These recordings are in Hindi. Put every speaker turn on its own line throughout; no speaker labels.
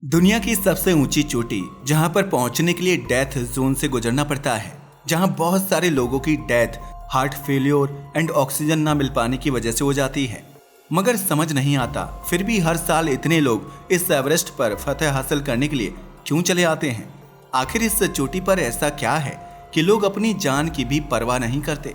दुनिया की सबसे ऊंची चोटी जहां पर पहुंचने के लिए डेथ जोन से गुजरना पड़ता है, जहां बहुत सारे लोगों की death heart failure and oxygen ना मिल पाने की वजह से हो जाती है। मगर समझ नहीं आता फिर भी हर साल इतने लोग इस एवरेस्ट पर फतह हासिल करने के लिए क्यों चले आते हैं। आखिर इस चोटी पर ऐसा क्या है कि लोग अपनी जान की भी परवाह नहीं करते।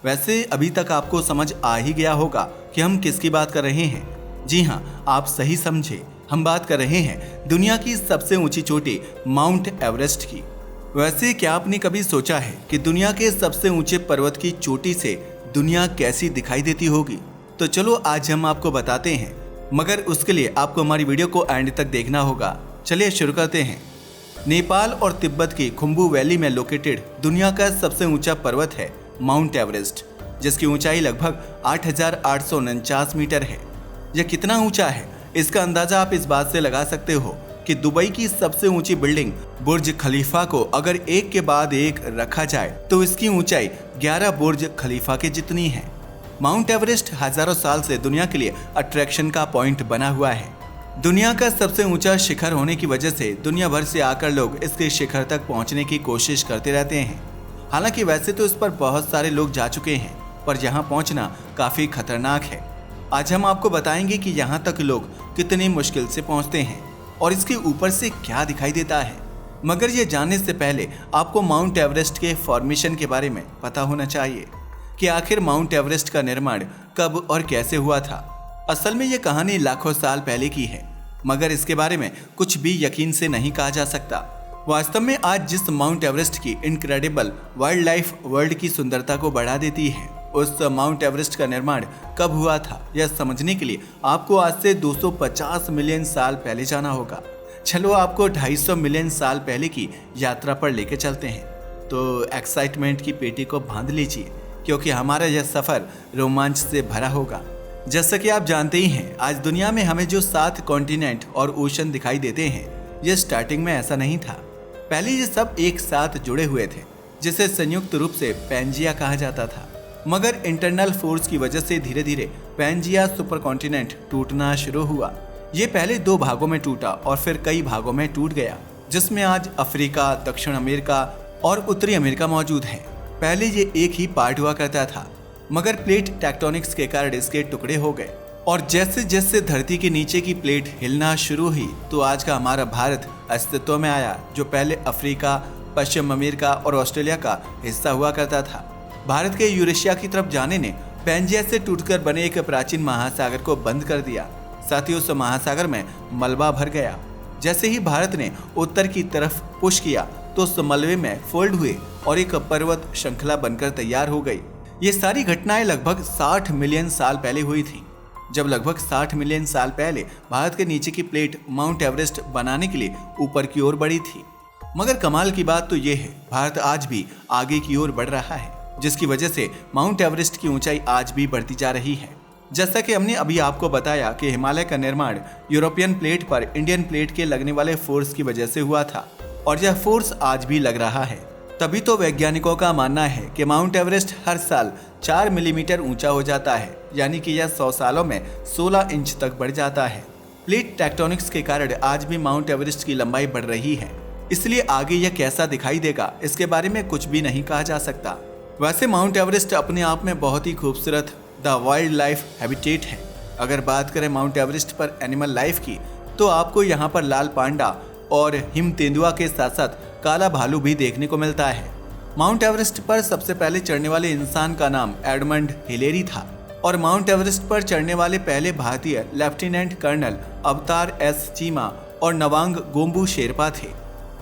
वैसे अभी तक आपको समझ आ ही गया होगा कि हम किसकी बात कर रहे हैं। जी हाँ, आप सही समझे, हम बात कर रहे हैं दुनिया की सबसे ऊंची चोटी माउंट एवरेस्ट की। वैसे क्या आपने कभी सोचा है कि दुनिया के सबसे ऊंचे पर्वत की चोटी से दुनिया कैसी दिखाई देती होगी? तो चलो आज हम आपको बताते हैं, मगर उसके लिए आपको हमारी वीडियो को एंड तक देखना होगा। चलिए शुरू करते हैं। नेपाल और तिब्बत की खुम्बू वैली में लोकेटेड दुनिया का सबसे ऊंचा पर्वत है माउंट एवरेस्ट, जिसकी ऊंचाई लगभग 8,849 मीटर है। यह कितना ऊंचा है इसका अंदाजा आप इस बात से लगा सकते हो कि दुबई की सबसे ऊंची बिल्डिंग बुर्ज खलीफा को अगर एक के बाद एक रखा जाए तो इसकी ऊंचाई 11 बुर्ज खलीफा के जितनी है। माउंट एवरेस्ट हजारों साल से दुनिया के लिए अट्रैक्शन का पॉइंट बना हुआ है। दुनिया का सबसे ऊंचा शिखर होने की वजह से दुनिया भर से आकर लोग इसके शिखर तक पहुंचने की कोशिश करते रहते हैं। हालांकि वैसे तो इस पर बहुत सारे लोग जा चुके हैं, पर यहाँ पहुंचना काफी खतरनाक है। आज हम आपको बताएंगे कि यहाँ तक लोग कितनी मुश्किल से पहुँचते हैं और इसके ऊपर से क्या दिखाई देता है। मगर ये जानने से पहले आपको माउंट एवरेस्ट के फॉर्मेशन के बारे में पता होना चाहिए कि आखिर माउंट एवरेस्ट का निर्माण कब और कैसे हुआ था। असल में ये कहानी लाखों साल पहले की है, मगर इसके बारे में कुछ भी यकीन से नहीं कहा जा सकता। वास्तव में आज जिस माउंट एवरेस्ट की इनक्रेडिबल वाइल्ड लाइफ वर्ल्ड की सुंदरता को बढ़ा देती है, उस माउंट एवरेस्ट का निर्माण कब हुआ था यह समझने के लिए आपको आज से 250 मिलियन साल पहले जाना होगा। चलो आपको 250 मिलियन साल पहले की यात्रा पर लेके चलते हैं। तो एक्साइटमेंट की पेटी को बांध लीजिए, क्योंकि हमारा यह सफर रोमांच से भरा होगा। जैसा कि आप जानते ही हैं, आज दुनिया में हमें जो 7 कॉन्टिनेंट और ओशन दिखाई देते हैं, यह स्टार्टिंग में ऐसा नहीं था। पहले ये सब एक साथ जुड़े हुए थे, जिसे संयुक्त रूप से पैंजिया कहा जाता था। मगर इंटरनल फोर्स की वजह से धीरे धीरे पैंजिया सुपर कॉन्टिनेंट टूटना शुरू हुआ। ये पहले 2 भागों में टूटा और फिर कई भागों में टूट गया, जिसमें आज अफ्रीका, दक्षिण अमेरिका और उत्तरी अमेरिका मौजूद है। पहले ये एक ही पार्ट हुआ करता था, मगर प्लेट टेक्टोनिक्स के कारण इसके टुकड़े हो गए। और जैसे जैसे धरती के नीचे की प्लेट हिलना शुरू हुई तो आज का हमारा भारत अस्तित्व में आया, जो पहले अफ्रीका, पश्चिम अमेरिका और ऑस्ट्रेलिया का हिस्सा हुआ करता था। भारत के यूरेशिया की तरफ जाने ने पैंजिया से टूटकर बने एक प्राचीन महासागर को बंद कर दिया। साथ ही उस महासागर में मलबा भर गया। जैसे ही भारत ने उत्तर की तरफ पुश किया तो उस मलबे में फोल्ड हुए और एक पर्वत श्रृंखला बनकर तैयार हो गई। ये सारी घटनाएं लगभग 60 मिलियन साल पहले हुई थी, जब लगभग 60 मिलियन साल पहले भारत के नीचे की प्लेट माउंट एवरेस्ट बनाने के लिए ऊपर की ओर बढ़ी थी। मगर कमाल की बात तो ये है, भारत आज भी आगे की ओर बढ़ रहा है, जिसकी वजह से माउंट एवरेस्ट की ऊंचाई आज भी बढ़ती जा रही है। जैसा कि हमने अभी आपको बताया कि हिमालय का निर्माण यूरोपियन प्लेट पर इंडियन प्लेट के लगने वाले फोर्स की वजह से हुआ था, और यह फोर्स आज भी लग रहा है। तभी तो वैज्ञानिकों का मानना है कि माउंट एवरेस्ट हर साल 4 मिलीमीटर ऊंचा हो जाता है, यानी कि यह 100 सालों में 16 इंच तक बढ़ जाता है। प्लेट टेक्टोनिक्स के कारण आज भी माउंट एवरेस्ट की लंबाई बढ़ रही है, इसलिए आगे यह कैसा दिखाई देगा इसके बारे में कुछ भी नहीं कहा जा सकता। वैसे माउंट एवरेस्ट अपने आप में बहुत ही खूबसूरत द वाइल्ड लाइफ हैबिटेट है। अगर बात करें माउंट एवरेस्ट पर एनिमल लाइफ की, तो आपको यहाँ पर लाल पांडा और हिम तेंदुआ के साथ साथ काला भालू भी देखने को मिलता है। माउंट एवरेस्ट पर सबसे पहले चढ़ने वाले इंसान का नाम एडमंड हिलेरी था, और माउंट एवरेस्ट पर चढ़ने वाले पहले भारतीय लेफ्टिनेंट कर्नल अवतार एस चीमा और नवांग गोम्बू शेरपा थे।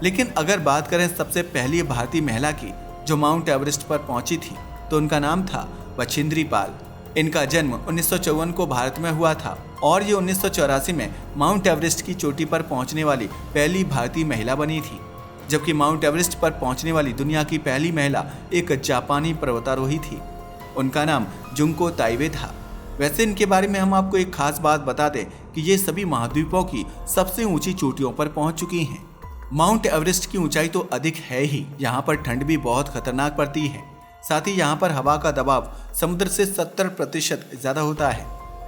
लेकिन अगर बात करें सबसे पहली भारतीय महिला की जो माउंट एवरेस्ट पर पहुंची थी, तो उनका नाम था बछेंद्री पाल। इनका जन्म 1954 को भारत में हुआ था, और ये 1984 में माउंट एवरेस्ट की चोटी पर पहुंचने वाली पहली भारतीय महिला बनी थी। जबकि माउंट एवरेस्ट पर पहुंचने वाली दुनिया की पहली महिला एक जापानी पर्वतारोही थी। उनका नाम जुंको ताइबे था। वैसे इनके बारे में हम आपको एक खास बात बता दें कि ये सभी महाद्वीपों की सबसे ऊंची चोटियों पर पहुंच चुकी हैं। माउंट एवरेस्ट की ऊंचाई तो अधिक है ही, यहाँ पर ठंड भी बहुत खतरनाक पड़ती है। साथ ही यहाँ पर हवा का दबाव समुद्र से 70% ज्यादा होता है।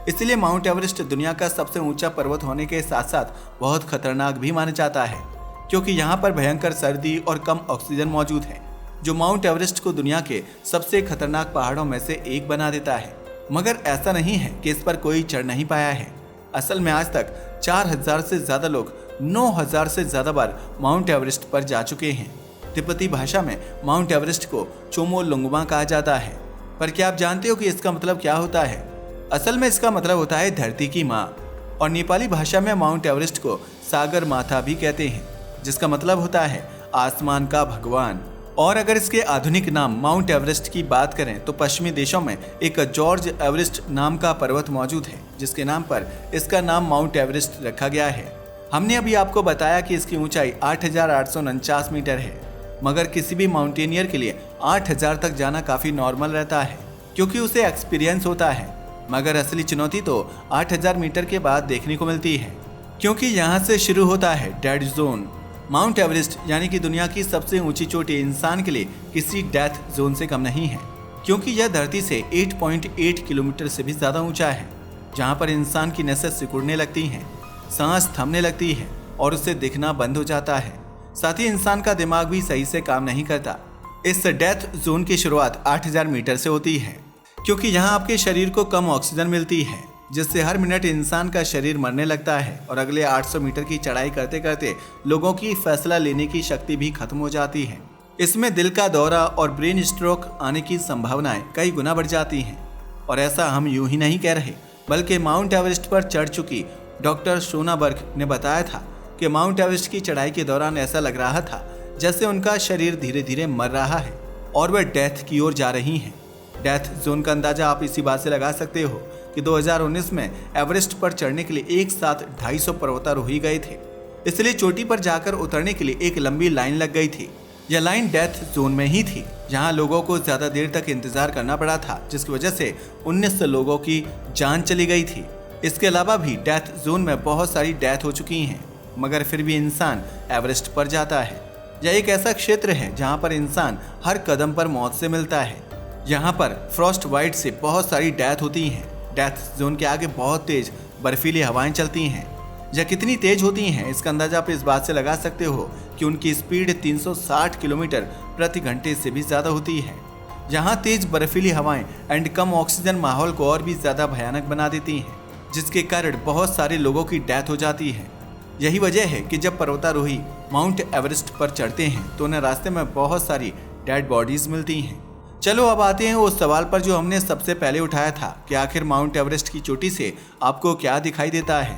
इसलिए माउंट एवरेस्ट दुनिया का सबसे ऊंचा पर्वत होने के साथ साथ बहुत खतरनाक भी माना जाता है, क्योंकि यहाँ पर भयंकर सर्दी और कम ऑक्सीजन मौजूद है, जो माउंट एवरेस्ट को दुनिया के सबसे खतरनाक पहाड़ों में से एक बना देता है। मगर ऐसा नहीं है कि इस पर कोई चढ़ नहीं पाया है। असल में आज तक 4000 से ज्यादा लोग 9000 से ज्यादा बार माउंट एवरेस्ट पर जा चुके हैं। तिब्बती भाषा में माउंट एवरेस्ट को चोमोलुंगमा कहा जाता है। पर क्या आप जानते हो कि इसका मतलब क्या होता है? असल में इसका मतलब होता है धरती की माँ, और नेपाली भाषा में माउंट एवरेस्ट को सागर माथा भी कहते हैं, जिसका मतलब होता है आसमान का भगवान। और अगर इसके आधुनिक नाम माउंट एवरेस्ट की बात करें तो पश्चिमी देशों में एक जॉर्ज एवरेस्ट नाम का पर्वत मौजूद है, जिसके नाम पर इसका नाम माउंट एवरेस्ट रखा गया है। हमने अभी आपको बताया कि इसकी ऊंचाई 8,849 मीटर है, मगर किसी भी माउंटेनियर के लिए 8,000 तक जाना काफी नॉर्मल रहता है, क्योंकि उसे एक्सपीरियंस होता है। मगर असली चुनौती तो 8,000 मीटर के बाद देखने को मिलती है, क्योंकि यहाँ से शुरू होता है डेड जोन। माउंट एवरेस्ट यानी कि दुनिया की सबसे ऊंची चोटी इंसान के लिए किसी डेथ जोन से कम नहीं है, क्योंकि यह धरती से 8.8 किलोमीटर से भी ज्यादा ऊंचा है, जहाँ पर इंसान की नसें सिकुड़ने लगती हैं, सांस थमने लगती है और उसे दिखना बंद हो जाता है। साथ ही इंसान का दिमाग भी सही से काम नहीं करता। इस डेथ जोन की शुरुआत 8,000 मीटर से होती है, क्योंकि यहाँ आपके शरीर को कम ऑक्सीजन मिलती है, जिससे हर मिनट इंसान का शरीर मरने लगता है और अगले 800 मीटर की चढ़ाई करते करते लोगों की फैसला लेने की शक्ति भी खत्म हो जाती है। इसमें दिल का दौरा और ब्रेन स्ट्रोक आने की संभावनाएं कई गुना बढ़ जाती हैं। और ऐसा हम यूं ही नहीं कह रहे, बल्कि माउंट एवरेस्ट पर चढ़ चुकी डॉक्टर सोनाबर्ग ने बताया था कि माउंट एवरेस्ट की चढ़ाई के दौरान ऐसा लग रहा था जैसे उनका शरीर धीरे धीरे मर रहा है और वह डेथ की ओर जा रही हैं। डेथ जोन का अंदाजा आप इसी बात से लगा सकते हो कि 2019 में एवरेस्ट पर चढ़ने के लिए एक साथ 250 पर्वतारोही गए थे, इसलिए चोटी पर जाकर उतरने के लिए एक लंबी लाइन लग गई थी। यह लाइन डेथ जोन में ही थी, जहां लोगों को ज्यादा देर तक इंतजार करना पड़ा था, जिसकी वजह से 19 लोगों की जान चली गई थी। इसके अलावा भी डेथ जोन में बहुत सारी डेथ हो चुकी हैं, मगर फिर भी इंसान एवरेस्ट पर जाता है। यह एक ऐसा क्षेत्र है जहां पर इंसान हर कदम पर मौत से मिलता है। यहाँ पर फ्रॉस्ट वाइट से बहुत सारी डेथ होती हैं। डेथ जोन के आगे बहुत तेज बर्फीली हवाएं चलती हैं। यह कितनी तेज होती हैं इसका अंदाजा आप इस बात से लगा सकते हो कि उनकी स्पीड 360 किलोमीटर प्रति घंटे से भी ज्यादा होती है। यहाँ तेज बर्फीली हवाएं एंड कम ऑक्सीजन माहौल को और भी ज्यादा भयानक बना देती हैं, जिसके कारण बहुत सारे लोगों की डेथ हो जाती है। यही वजह है कि जब पर्वतारोही माउंट एवरेस्ट पर चढ़ते हैं तो उन्हें रास्ते में बहुत सारी डेड बॉडीज मिलती हैं। चलो अब आते हैं उस सवाल पर जो हमने सबसे पहले उठाया था कि आखिर माउंट एवरेस्ट की चोटी से आपको क्या दिखाई देता है।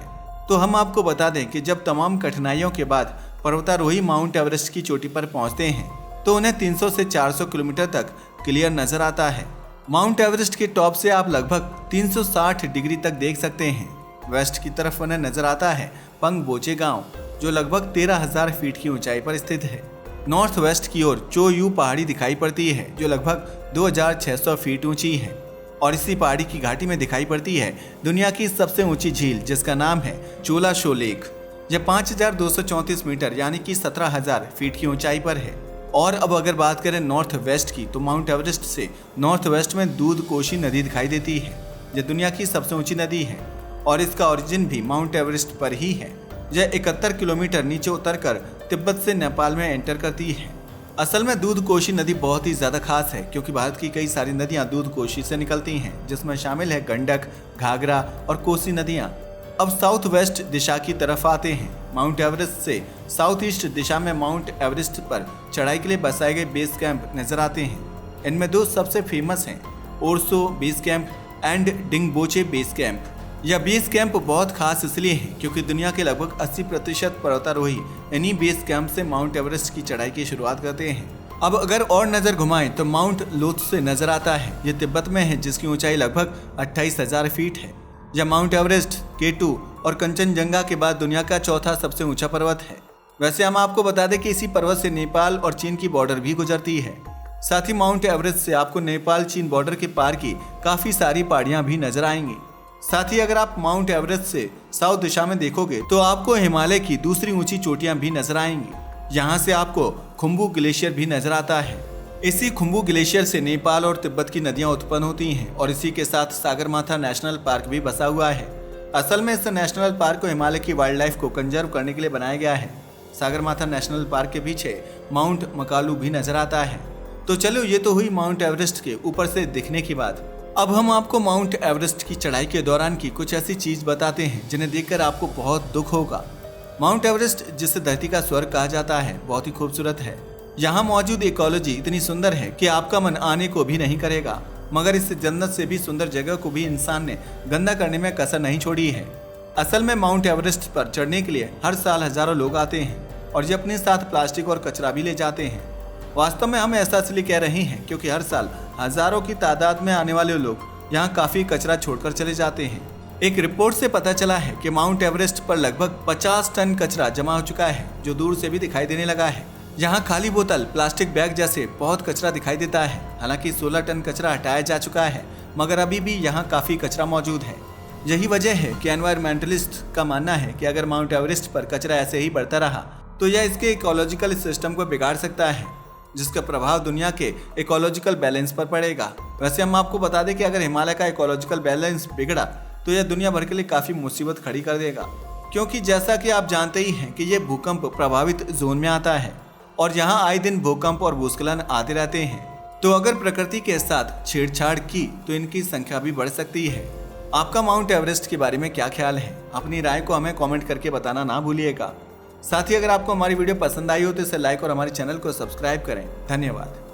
तो हम आपको बता दें कि जब तमाम कठिनाइयों के बाद पर्वतारोही माउंट एवरेस्ट की चोटी पर पहुंचते हैं तो उन्हें 300 से 400 किलोमीटर तक क्लियर नजर आता है। माउंट एवरेस्ट के टॉप से आप लगभग 360 डिग्री तक देख सकते हैं। वेस्ट की तरफ उन्हें नजर आता है पंगबोचे गांव, जो लगभग 13,000 फीट की ऊंचाई पर स्थित है। नॉर्थ वेस्ट की ओर चोयू पहाड़ी दिखाई पड़ती है, जो लगभग 2,600 फीट ऊंची है, और इसी पहाड़ी की घाटी में दिखाई पड़ती है दुनिया की सबसे ऊंची झील, जिसका नाम है चोला शो लेक। यह 5,234 मीटर यानी कि 17,000 फीट की ऊंचाई पर है। और अब अगर बात करें नॉर्थ वेस्ट की, तो माउंट एवरेस्ट से नॉर्थ वेस्ट में दूध कोशी नदी दिखाई देती है। यह दुनिया की सबसे ऊंची नदी है और इसका ओरिजिन भी माउंट एवरेस्ट पर ही है। यह 71 किलोमीटर नीचे उतरकर तिब्बत से नेपाल में एंटर करती है। असल में दूध कोशी नदी बहुत ही ज्यादा खास है, क्योंकि भारत की कई सारी नदियां दूध कोशी से निकलती हैं, जिसमें शामिल है गंडक, घाघरा और कोसी नदियां। अब साउथ वेस्ट दिशा की तरफ आते हैं। माउंट एवरेस्ट से साउथ ईस्ट दिशा में माउंट एवरेस्ट पर चढ़ाई के लिए बसाए गए बेस कैंप नजर आते हैं। इनमें दो सबसे फेमस हैं, Orsho base camp and Dingboche base camp. यह बेस कैंप बहुत खास इसलिए है क्योंकि दुनिया के लगभग 80% पर्वतारोही इन्हीं बेस कैंप से माउंट एवरेस्ट की चढ़ाई की शुरुआत करते हैं। अब अगर और नजर घुमाएं तो माउंट लोत्स से नजर आता है। यह तिब्बत में है, जिसकी ऊंचाई लगभग 28,000 फीट है। यह माउंट एवरेस्ट, K2 और कंचनजंगा के बाद दुनिया का चौथा सबसे ऊंचा पर्वत है। वैसे हम आपको बता दें कि इसी पर्वत से नेपाल और चीन की बॉर्डर भी गुजरती है। साथ ही माउंट एवरेस्ट से आपको नेपाल चीन बॉर्डर के पार की काफी सारी पहाड़ियां भी नजर आएंगी। साथ ही अगर आप माउंट एवरेस्ट से साउथ दिशा में देखोगे तो आपको हिमालय की दूसरी ऊंची चोटियां भी नजर आएंगी। यहाँ से आपको खुम्बू ग्लेशियर भी नजर आता है। इसी खुम्बू ग्लेशियर से नेपाल और तिब्बत की नदियां उत्पन्न होती हैं और इसी के साथ सागरमाथा नेशनल पार्क भी बसा हुआ है। असल में इस नेशनल पार्क को हिमालय की वाइल्ड लाइफ को कंजर्व करने के लिए बनाया गया है। सागरमाथा नेशनल पार्क के पीछे माउंट मकालू भी नजर आता है। तो चलो, ये तो हुई माउंट एवरेस्ट के ऊपर से दिखने की बात। अब हम आपको माउंट एवरेस्ट की चढ़ाई के दौरान की कुछ ऐसी चीज बताते हैं जिन्हें देखकर आपको बहुत दुख होगा। माउंट एवरेस्ट, जिसे धरती का स्वर्ग कहा जाता है, बहुत ही खूबसूरत है। यहाँ मौजूद इकोलॉजी इतनी सुंदर है कि आपका मन आने को भी नहीं करेगा, मगर इस जन्नत से भी सुंदर जगह को भी इंसान ने गंदा करने में कसर नहीं छोड़ी है। असल में माउंट एवरेस्ट पर चढ़ने के लिए हर साल हजारों लोग आते हैं और ये अपने साथ प्लास्टिक और कचरा भी ले जाते हैं। वास्तव में हम ऐसा इसलिए कह रहे हैं क्योंकि हर साल हजारों की तादाद में आने वाले लोग यहाँ काफी कचरा छोड़कर चले जाते हैं। एक रिपोर्ट से पता चला है कि माउंट एवरेस्ट पर लगभग 50 टन कचरा जमा हो चुका है, जो दूर से भी दिखाई देने लगा है। यहाँ खाली बोतल, प्लास्टिक बैग जैसे बहुत कचरा दिखाई देता है। हालांकि 16 टन कचरा हटाया जा चुका है, मगर अभी भी यहाँ काफी कचरा मौजूद है। यही वजह है कि एनवायरमेंटलिस्ट का मानना है कि अगर माउंट एवरेस्ट पर कचरा ऐसे ही बढ़ता रहा तो यह इसके इकोलॉजिकल सिस्टम को बिगाड़ सकता है, जिसका प्रभाव दुनिया के इकोलॉजिकल बैलेंस पर पड़ेगा। वैसे हम आपको बता दें कि अगर हिमालय का इकोलॉजिकल बैलेंस बिगड़ा तो यह दुनिया भर के लिए काफी मुसीबत खड़ी कर देगा, क्योंकि जैसा कि आप जानते ही हैं कि यह भूकंप प्रभावित जोन में आता है और यहाँ आए दिन भूकंप और भूस्खलन आते रहते हैं। तो अगर प्रकृति के साथ छेड़छाड़ की तो इनकी संख्या भी बढ़ सकती है। आपका माउंट एवरेस्ट के बारे में क्या ख्याल है? अपनी राय को हमें कमेंट करके बताना ना भूलिएगा। साथ ही अगर आपको हमारी वीडियो पसंद आई हो तो इसे लाइक और हमारे चैनल को सब्सक्राइब करें। धन्यवाद।